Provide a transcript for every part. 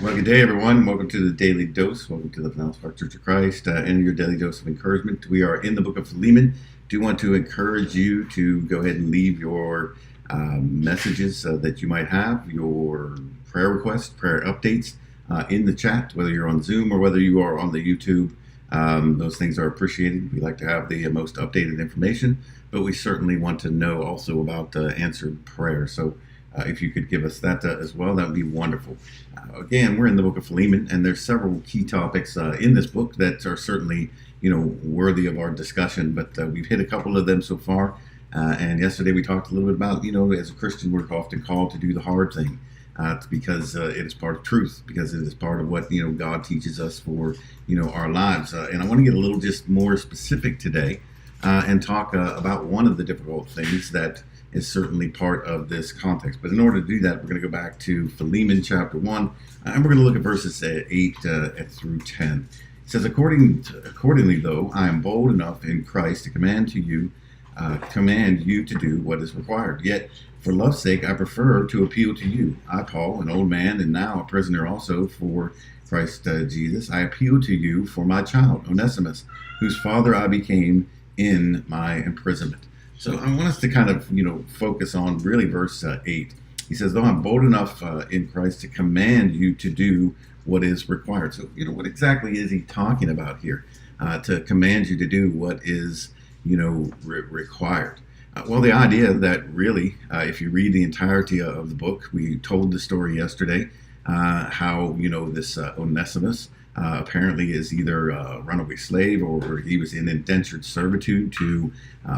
Well, good day, everyone. Welcome to the Daily Dose. Welcome to the Pinellas Park Church of Christ and your Daily Dose of Encouragement. We are in the book of Philemon. Do want to encourage you to go ahead and leave your messages that you might have, your prayer requests, prayer updates in the chat, whether you're on Zoom or whether you are on the YouTube. Those things are appreciated. We like to have the most updated information, but we certainly want to know also about answered prayer. So if you could give us that as well, that would be wonderful. Again, we're in the book of Philemon, and there's several key topics in this book that are certainly, worthy of our discussion. But we've hit a couple of them so far. And yesterday we talked a little bit about, as a Christian, we're often called to do the hard thing because it is part of truth, because it is part of what, God teaches us for, our lives. And I want to get a little just more specific today and talk about one of the difficult things that is certainly part of this context. But in order to do that, we're going to go back to Philemon chapter 1, and we're going to look at verses 8 through 10. It says, Accordingly, though, I am bold enough in Christ to command you to do what is required. Yet, for love's sake, I prefer to appeal to you. I, Paul, an old man, and now a prisoner also for Christ Jesus, I appeal to you for my child, Onesimus, whose father I became in my imprisonment. So I want us to kind of, focus on really verse 8. He says, though I'm bold enough in Christ to command you to do what is required. So, what exactly is he talking about here? To command you to do what is, required. Well, the idea that really, if you read the entirety of the book, we told the story yesterday, how, this Onesimus, apparently is either a runaway slave or he was in indentured servitude to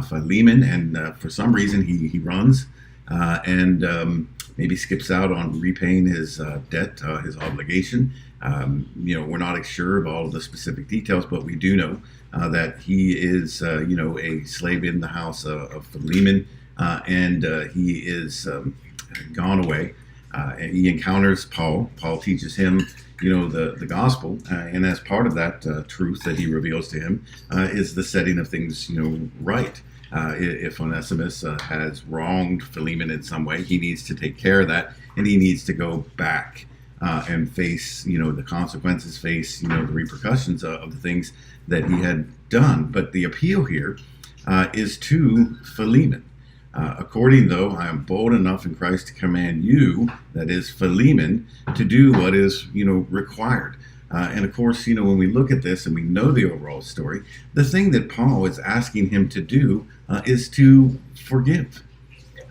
Philemon, and for some reason he runs and maybe skips out on repaying his debt, his obligation. We're not sure of all of the specific details, but we do know that he is, a slave in the house of Philemon, and he is gone away. And he encounters Paul. Paul teaches him, the gospel, and as part of that truth that he reveals to him is the setting of things, right. If Onesimus has wronged Philemon in some way, he needs to take care of that, and he needs to go back and face, the consequences, face, the repercussions of the things that he had done. But the appeal here is to Philemon. According, though, I am bold enough in Christ to command you, that is Philemon, to do what is, required. And of course, when we look at this and we know the overall story, the thing that Paul is asking him to do is to forgive.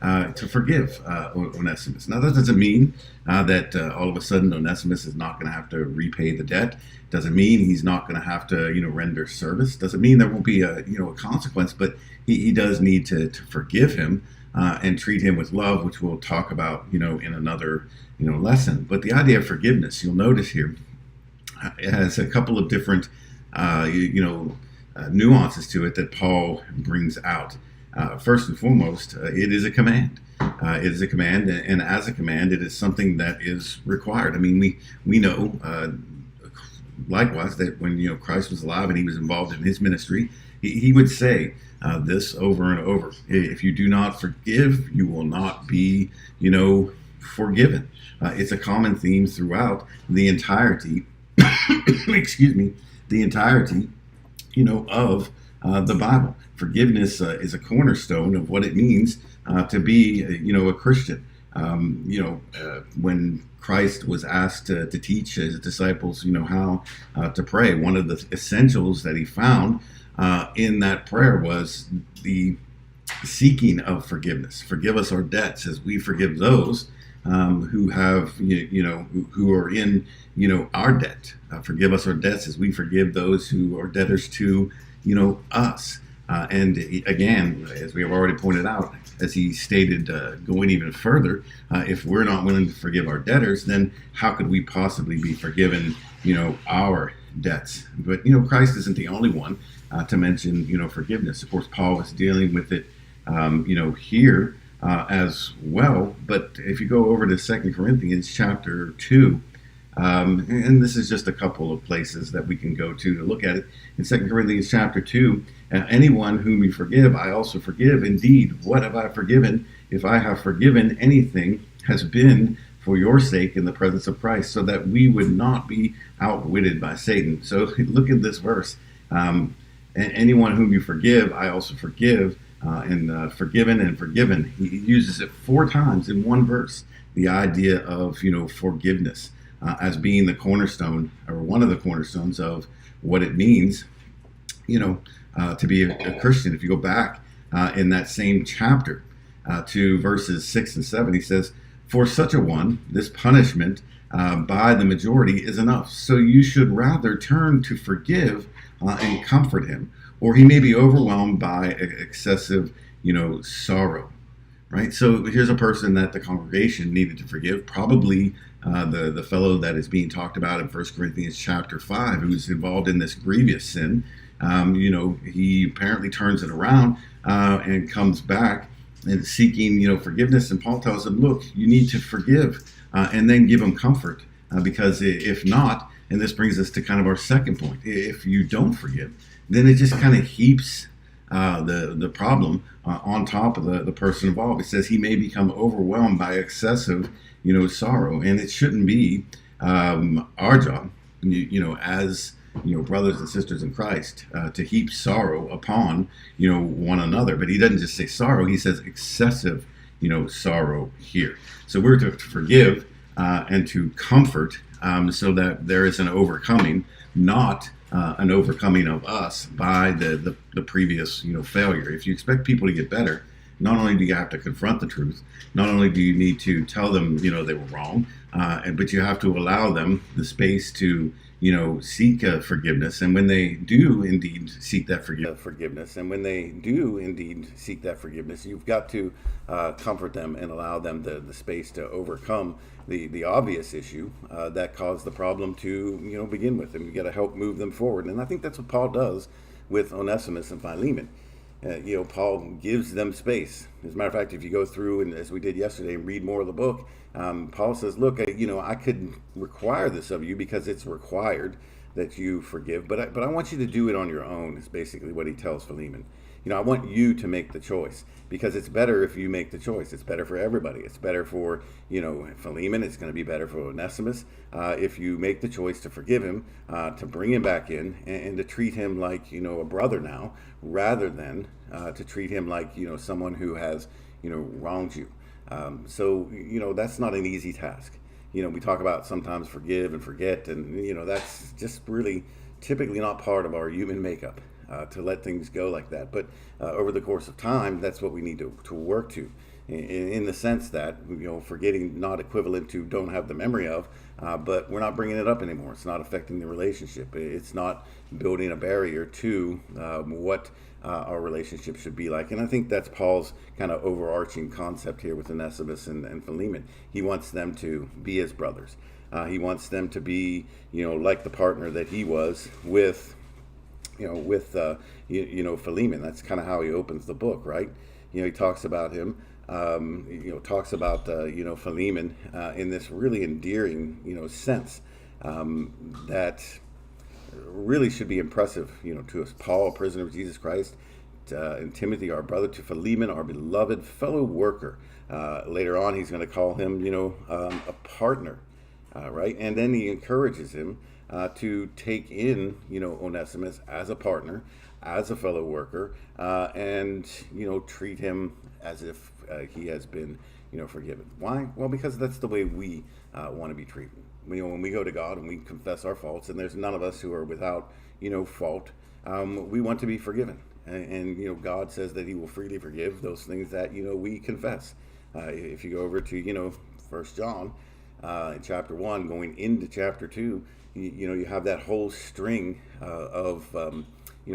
Onesimus. Now, that doesn't mean that all of a sudden Onesimus is not going to have to repay the debt. Doesn't mean he's not going to have to, render service. Doesn't mean there won't be a consequence, but he does need to forgive him and treat him with love, which we'll talk about, in another, lesson. But the idea of forgiveness, you'll notice here, it has a couple of different, nuances to it that Paul brings out. First and foremost, it is a command. It is a command, and as a command, it is something that is required. I mean, we know, likewise, that when Christ was alive and he was involved in his ministry, he would say this over and over: if you do not forgive, you will not be, forgiven. It's a common theme throughout the entirety. excuse me, the entirety, of the Bible. Forgiveness is a cornerstone of what it means to be, a Christian. When Christ was asked to teach his disciples, how to pray, one of the essentials that he found in that prayer was the seeking of forgiveness. Forgive us our debts as we forgive those who have, who are in, our debt. Forgive us our debts as we forgive those who are debtors to, us. And again, as we have already pointed out, as he stated, going even further, if we're not willing to forgive our debtors, then how could we possibly be forgiven, our debts? But, Christ isn't the only one to mention, forgiveness. Of course, Paul was dealing with it, here as well. But if you go over to 2 Corinthians chapter 2, and this is just a couple of places that we can go to look at it. In 2 Corinthians chapter 2, anyone whom you forgive, I also forgive. Indeed, what have I forgiven? If I have forgiven anything, has been for your sake in the presence of Christ, so that we would not be outwitted by Satan. So look at this verse. And anyone whom you forgive, I also forgive, and forgiven and forgiven. He uses it 4 times in one verse. The idea of forgiveness as being the cornerstone, or one of the cornerstones of what it means, to be a Christian. If you go back in that same chapter to verses 6 and 7, he says, "For such a one, this punishment by the majority is enough. So you should rather turn to forgive and comfort him, or he may be overwhelmed by excessive, sorrow." Right? So here's a person that the congregation needed to forgive, probably the fellow that is being talked about in 1 Corinthians chapter 5, who's involved in this grievous sin. He apparently turns it around and comes back and seeking, forgiveness. And Paul tells him, look, you need to forgive and then give him comfort, because if not, and this brings us to kind of our second point, if you don't forgive, then it just kind of heaps the problem on top of the person involved. It says he may become overwhelmed by excessive, sorrow, and it shouldn't be our job, as brothers and sisters in Christ, to heap sorrow upon one another. But he doesn't just say sorrow; he says excessive, sorrow here. So we're to forgive and to comfort, so that there is an overcoming, not an overcoming of us by the previous failure. If you expect people to get better, not only do you have to confront the truth, not only do you need to tell them they were wrong, but you have to allow them the space to seek forgiveness. And when they do indeed seek that forgiveness, you've got to comfort them and allow them the space to overcome the obvious issue that caused the problem to begin with, and you got to help move them forward. And I think that's what Paul does with Onesimus and Philemon. Paul gives them space. As a matter of fact, if you go through, and as we did yesterday, and read more of the book, Paul says, look, I could require this of you because it's required that you forgive, but I want you to do it on your own, is basically what he tells Philemon. I want you to make the choice, because it's better if you make the choice. It's better for everybody. It's better for, Philemon. It's going to be better for Onesimus if you make the choice to forgive him, to bring him back in, and to treat him like, a brother now, rather than to treat him like, someone who has, wronged you. So that's not an easy task. We talk about sometimes forgive and forget, and, that's just really typically not part of our human makeup. To let things go like that. But over the course of time, that's what we need to work to, in the sense that, forgetting not equivalent to don't have the memory of, but we're not bringing it up anymore. It's not affecting the relationship. It's not building a barrier to what our relationship should be like. And I think that's Paul's kind of overarching concept here with Onesimus and Philemon. He wants them to be as brothers. He wants them to be, like the partner that he was with Philemon. That's kind of how he opens the book, right? He talks about him, Philemon in this really endearing, sense that really should be impressive, to us. Paul, a prisoner of Jesus Christ, and Timothy, our brother, to Philemon, our beloved fellow worker. Later on, he's going to call him, a partner, right? And then he encourages him to take in, Onesimus as a partner, as a fellow worker, and, treat him as if he has been, forgiven. Why? Well, because that's the way we want to be treated. When we go to God and we confess our faults, and there's none of us who are without, fault, we want to be forgiven. And God says that he will freely forgive those things that, we confess. If you go over to, 1 John, in chapter 1, going into chapter 2, you have that whole string of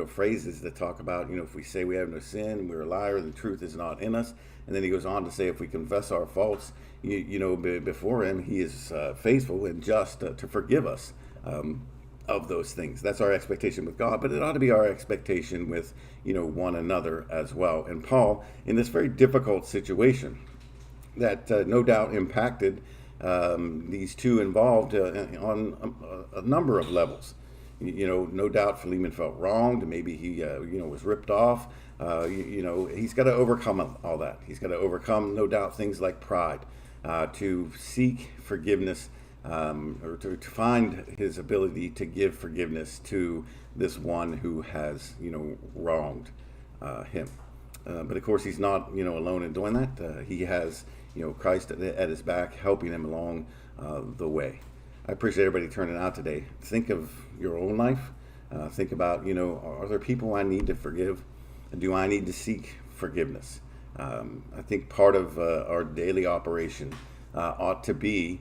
phrases that talk about, if we say we have no sin, we're a liar, the truth is not in us. And then he goes on to say, if we confess our faults, before him, he is faithful and just to forgive us of those things. That's our expectation with God, but it ought to be our expectation with, one another as well. And Paul, in this very difficult situation that no doubt impacted these two involved on a number of levels. No doubt Philemon felt wronged. Maybe he, was ripped off. He's got to overcome all that. He's got to overcome, no doubt, things like pride. to seek forgiveness, or to find his ability to give forgiveness to this one who has, wronged him. But of course, he's not, alone in doing that. He has, Christ at his back, helping him along the way. I appreciate everybody turning out today. Think of your own life. Think about, are there people I need to forgive? Do I need to seek forgiveness? I think part of our daily operation ought to be,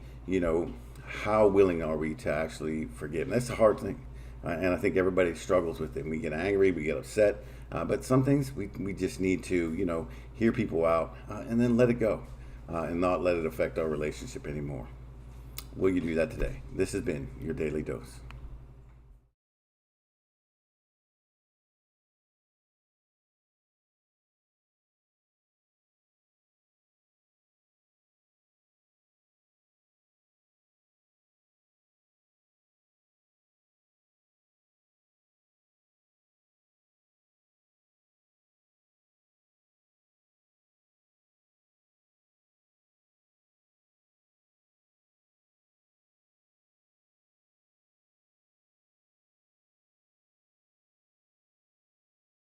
how willing are we to actually forgive? And that's a hard thing. And I think everybody struggles with it. We get angry, we get upset, but some things we just need to, hear people out and then let it go and not let it affect our relationship anymore. Will you do that today? This has been your Daily Dose.